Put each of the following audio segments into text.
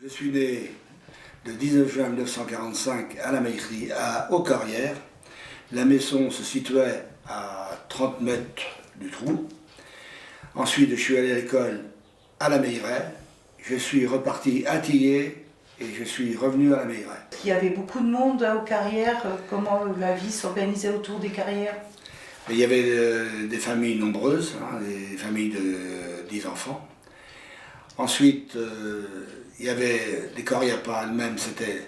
Je suis né le 19 juin 1945 à la Meillerie, aux Carrières. La maison se situait à 30 mètres du trou. Ensuite, je suis allé à l'école à la Meillerie. Je suis reparti à Tillé et je suis revenu à la Meillerie. Il y avait beaucoup de monde aux Carrières. Comment la vie s'organisait autour des Carrières? Il y avait des familles nombreuses, des familles de 10 enfants. Ensuite, il y avait les carrières par elles-mêmes, c'était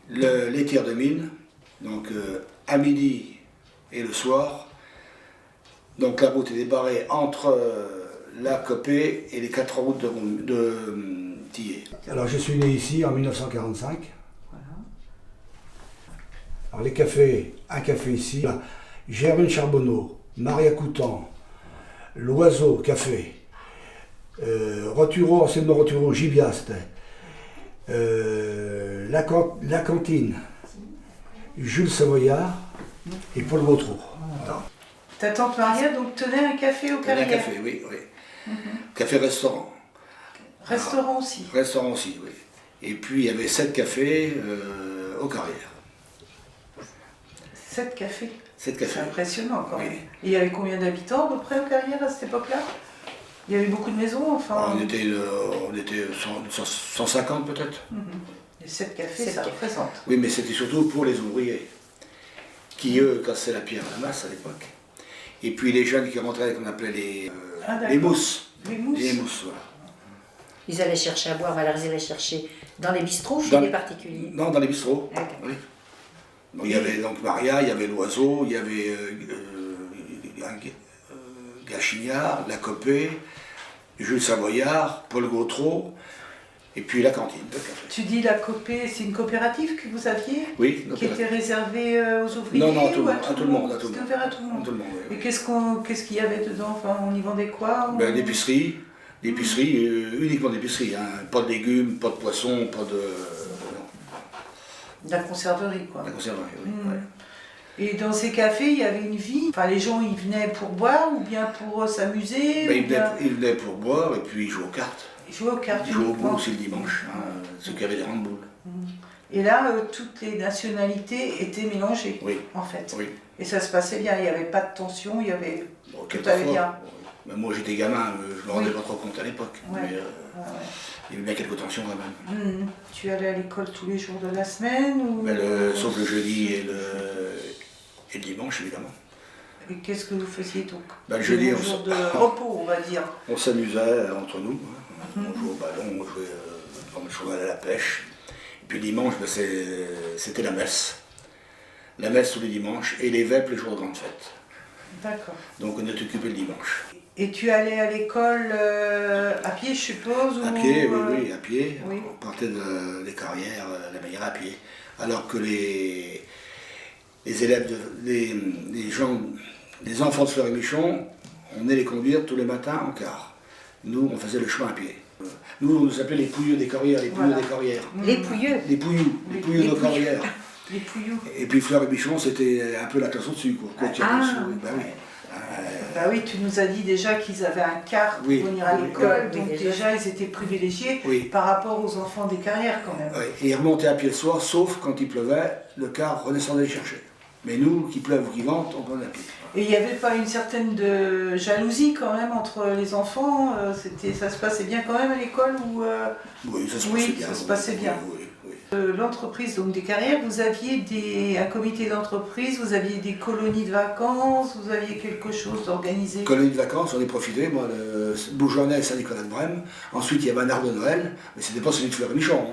les tirs de mine, donc à midi et le soir. Donc la route est débarrée entre la Copée et les 4 routes de Tillé. Alors je suis né ici en 1945. Voilà. Alors les cafés, un café ici, Germaine Charbonneau, Maria Coutan, l'Oiseau Café. Roturo, anciennement Roturo, Gibia c'était. La Cantine, Jules Savoyard et Paul Gautreau. Ta tante Maria donc tenait un café aux Carrières? Un café, oui, oui. Café-restaurant. Restaurant aussi? Restaurant aussi, oui. Et puis il y avait 7 cafés aux Carrières. 7 cafés? 7 cafés. C'est impressionnant quand même. Oui. Et il y avait combien d'habitants à peu près aux Carrières à cette époque-là? Il y avait beaucoup de maisons, enfin... On était 150 peut-être. Et 7 cafés, ça représente. Oui, mais c'était surtout pour les ouvriers, qui eux cassaient la pierre à la masse à l'époque. Et puis les jeunes qui rentraient, qu'on appelait les mousses. Les mousses. Les mousses, voilà. Ils allaient chercher à boire, alors ils allaient chercher dans les bistrots, chez les particuliers? Non, dans les bistrots. Okay. Oui. Donc, il y avait donc Maria, il y avait l'Oiseau, il y avait Gachignard, la Copée, Jules Savoyard, Paul Gautreau, et puis la Cantine de café. Tu dis la Copée, c'est une coopérative que vous aviez? Oui. Qui était réservée aux ouvriers? Non, à tout le monde. C'était ouvert à tout le monde. Oui. Et qu'est-ce qu'il y avait dedans? Enfin, on y vendait quoi? L'épicerie, uniquement d'épicerie, pas de légumes, pas de poissons, pas de... De la conserverie, quoi. La conserverie, oui. Ouais. Et dans ces cafés, il y avait une vie? Enfin, les gens, ils venaient pour boire ou bien pour s'amuser? Ils venaient pour boire et puis ils jouaient aux cartes. Ils jouaient aux cartes. Ils jouaient au boule aussi le dimanche, ceux qui avaient des handballs. Et là, toutes les nationalités étaient mélangées, en fait. Oui. Et ça se passait bien, il n'y avait pas de tension, il y avait... tout allait bien. Mais moi j'étais gamin, je me rendais pas trop compte à l'époque. Ouais. Mais il y avait bien quelques tensions quand même. Tu allais à l'école tous les jours de la semaine ou... Sauf le jeudi et le dimanche évidemment. Et qu'est-ce que vous faisiez donc? Le jeudi, jour de repos, on va dire. On s'amusait entre nous. On jouait au ballon, on jouait à la pêche. Et puis le dimanche, c'était la messe. La messe tous les dimanches et les vêpres les jours de grande fête. D'accord. Donc on est occupé le dimanche. Et tu allais à l'école à pied, je suppose? À pied, oui, à pied. Oui. On partait des Carrières, la Meillerie à pied. Alors que les élèves, les enfants de Fleury-Michon, on allait les conduire tous les matins en car. Nous, on faisait le chemin à pied. Nous, on nous appelait les pouilleux des Carrières, les pouilleux des Carrières. Les pouilleux? Les pouillous des Carrières. Les pouillous. Et puis Fleury-Michon, c'était un peu la classe au-dessus, quoi. Bah oui, tu nous as dit déjà qu'ils avaient un car pour venir à l'école, donc déjà ils étaient privilégiés par rapport aux enfants des Carrières quand même. Et ils remontaient à pied le soir, sauf quand il pleuvait, le car redescendait les chercher. Mais nous, qu'il pleuve ou qu'il vente, on prenait à pied. Et il n'y avait pas une certaine de jalousie quand même entre les enfants? Ça se passait bien quand même à l'école ou Oui, ça se passait bien. Ça se passait bien. L'entreprise donc des Carrières, vous aviez un comité d'entreprise, vous aviez des colonies de vacances, vous aviez quelque chose d'organisé? Colonies de vacances, on est profité, moi, le Bourgeonnais et Saint-Nicolas de Brême. Ensuite, il y avait un arbre de Noël, mais c'était pas celui de Fleury-Michon.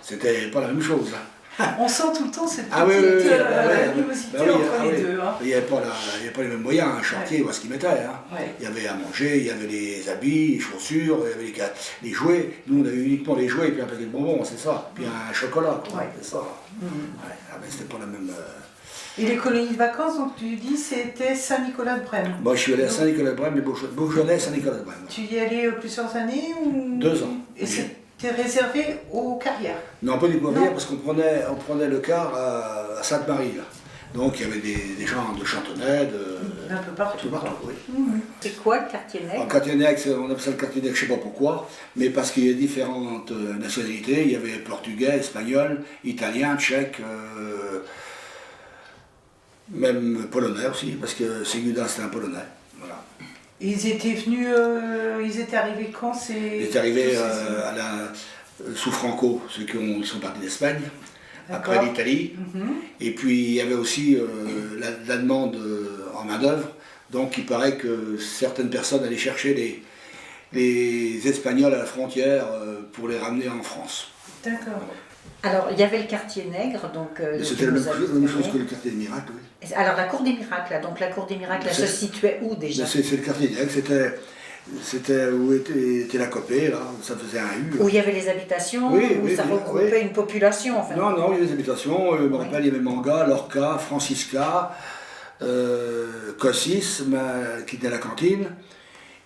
C'était pas la même chose. On sent tout le temps cette petite animosité entre les deux. Il n'y avait pas les mêmes moyens, un chantier, où est-ce qu'ils mettaient. Il y avait à manger, il y avait les habits, les chaussures, il y avait les jouets. Nous, on avait uniquement les jouets et puis un paquet de bonbons, c'est ça. Puis un chocolat, c'est ça. Mais c'était pas la même... Et les colonies de vacances, donc tu dis, c'était Saint-Nicolas de Brême? Moi, je suis allé à Saint-Nicolas de Brême, mais Bourgeonnais, Saint-Nicolas de Brême. Tu y allais plusieurs années ou... 2 ans. Et c'était réservé aux Carrières? Non, pas du Carrières, parce qu'on prenait le car à Sainte-Marie. Donc il y avait des gens de Chantonnay, d'un peu partout. Oui. C'est quoi le quartier nègre? En quartier nègre, on appelle ça le quartier nègre, je ne sais pas pourquoi, mais parce qu'il y a différentes nationalités. Il y avait portugais, espagnol, italien, tchèque, même polonais aussi, parce que Seguda c'était un polonais. Voilà. Ils étaient venus, ils étaient arrivés quand Ils étaient arrivés sous Franco, ceux ils sont partis d'Espagne, après l'Italie. Et puis il y avait aussi la demande en main-d'œuvre. Donc il paraît que certaines personnes allaient chercher les Espagnols à la frontière pour les ramener en France. D'accord. Alors, il y avait le quartier nègre, donc... C'était la même chose que le quartier des miracles, oui. Alors, la cour des miracles, donc la cour des miracles, elle se situait où déjà? C'est le quartier nègre, c'était où était la copée, là, ça faisait un U. Où il y avait les habitations, où ça regroupait une population, en fait. Non, il y avait des habitations, je me rappelle, il y avait Manga, Lorca, Francisca, Cossis, qui était à la cantine,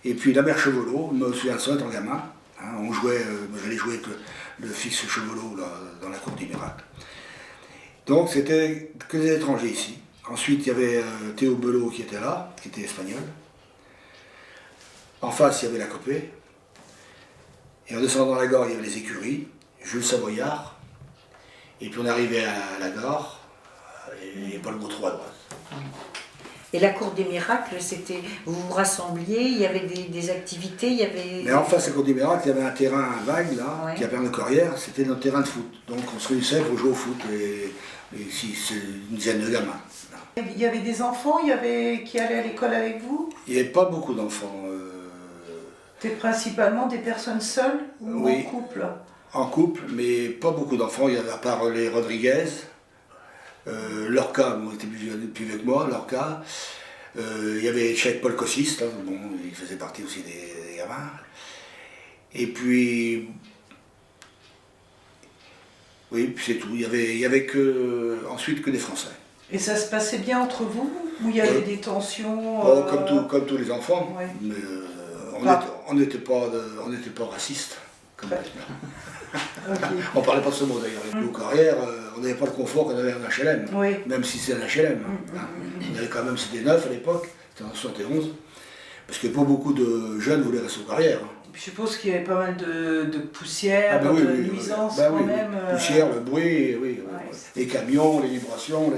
et puis la mère Chevelot, je me souviens de ça étant gamin. Hein, on jouait, j'allais jouer avec le fils Chevelot là, dans la cour des miracles. Donc c'était que des étrangers ici. Ensuite il y avait Théo Belot qui était là, qui était espagnol. En face il y avait la copée. Et en descendant la gare il y avait les écuries, Jules Savoyard. Et puis on arrivait à la gare, et Paul Gautreau à droite. Et la cour des miracles, c'était, vous vous rassembliez, il y avait des activités, il y avait... Mais en face de la cour des miracles, il y avait un terrain vague là, qui a perdu de Corrières, c'était notre terrain de foot. Donc on se réunissait pour jouer au foot, et ici c'est une dizaine de gamins. Là. Il y avait des enfants qui allaient à l'école avec vous? Il n'y avait pas beaucoup d'enfants. C'était principalement des personnes seules ou en couple? En couple, mais pas beaucoup d'enfants, il y avait à part les Rodriguez. Lorca, bon, était plus vieux que moi, Lorca. Il y avait Cheikh Paul Cossis, là, bon, il faisait partie aussi des gamins. Et puis, oui, puis c'est tout. Il y avait ensuite que des Français. Et ça se passait bien entre vous? Ou il y avait des tensions comme tous les enfants. Ouais. Mais on n'était pas racistes. Comme okay. On ne parlait pas de ce mot d'ailleurs. Nos carrières, on n'avait pas le confort qu'on avait en HLM, même si c'est un HLM. Hein. On avait quand même, c'était neuf à l'époque, c'était en 71, parce que pas beaucoup de jeunes voulaient rester aux carrières. Je suppose qu'il y avait pas mal de poussière, de nuisances quand même. Poussière, le bruit, les camions, les vibrations,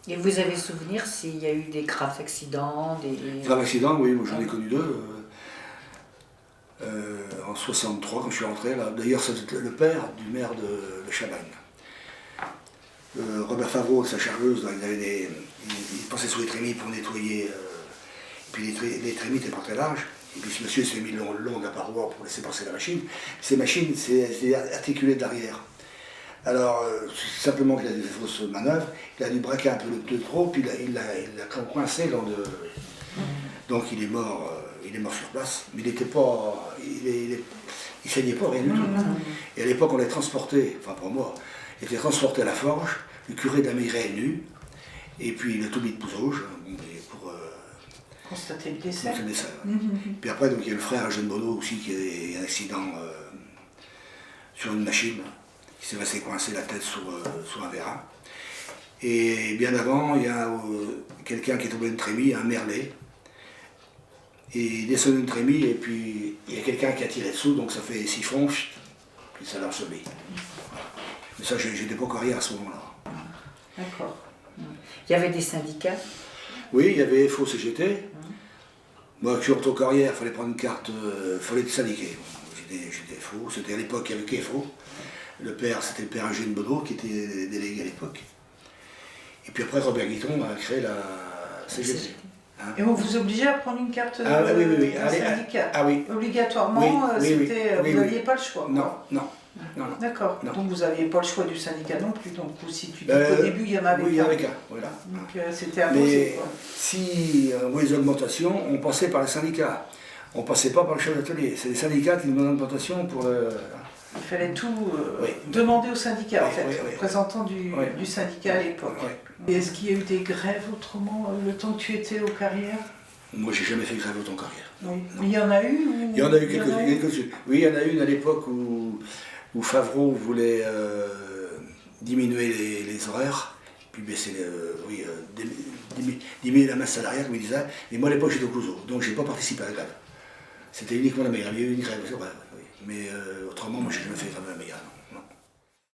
Et vous avez souvenir s'il y a eu des graves accidents, Graves accidents, oui, moi j'en ai connu deux. En 63, quand je suis rentré, là, d'ailleurs c'était le père du maire de Chabagne. Robert Favreau, sa chargeuse, là, il passait sous les trémies pour nettoyer, et puis les trémies n'étaient pas très larges, et puis ce monsieur s'est mis le long de la paroi pour laisser passer la machine. Ces machines, c'est articulé de l'arrière. Alors, simplement qu'il a des fausses manœuvres, il a dû braquer un peu le pneu trop, puis il l'a coincé dans de... Donc il est mort sur place, mais il n'était pas, il saignait pas, rien du tout. Et à l'époque, on l'a transporté, enfin pour moi, il était transporté à la forge, le curé d'Amiret est nu, et puis le Toubib de Pouzauge, pour constater le décès. Puis après, donc, il y a le frère Eugène Bonneau aussi qui a eu un accident sur une machine, qui s'est resté coincé la tête sur un vérin. Et bien avant, il y a quelqu'un qui est tombé d'une trémie, un merlet. Et il descend d'une trémie et puis il y a quelqu'un qui a tiré dessous, donc ça fait siphon, puis ça l'a enseveli. Mais ça, j'étais pas carrière à ce moment-là. D'accord. Il y avait des syndicats? Oui, il y avait FO CGT. Moi, je suis rentré aux carrières, il fallait prendre une carte, il fallait être syndiqué. J'étais FO, c'était à l'époque, il n'y avait qu'FO. Le père, c'était le père Eugène Bonneau qui était délégué à l'époque. Et puis après, Robert Guiton a créé la CGT. Et on vous obligeait à prendre une carte syndicat? Obligatoirement, vous n'aviez pas le choix? Non. D'accord. Donc vous n'aviez pas le choix du syndicat non plus. Donc si tu dis qu'au début il y en avait il y en avait qu'un. Voilà. Donc c'était imposé. Si on voulait des augmentations, on passait par les syndicats. On ne passait pas par le chef d'atelier. C'est les syndicats qui nous donnent l'augmentation pour le... Il fallait tout demander au syndicat, en fait, représentant du syndicat à l'époque. Et est-ce qu'il y a eu des grèves autrement, le temps que tu étais aux carrières? Moi, j'ai jamais fait grève autant carrière. Oui. Mais il y en a eu Il y en a eu quelques-unes. Oui, il y en a une à l'époque où Favreau voulait diminuer les horaires. puis baisser, diminuer la masse salariale, comme il disait. Mais moi, à l'époque, j'étais au Clouseau, donc j'ai pas participé à la grève. C'était uniquement la Mégane. Il y a eu une grève, c'est vrai, oui. Mais autrement, moi, j'ai jamais fait grève à la Mégane.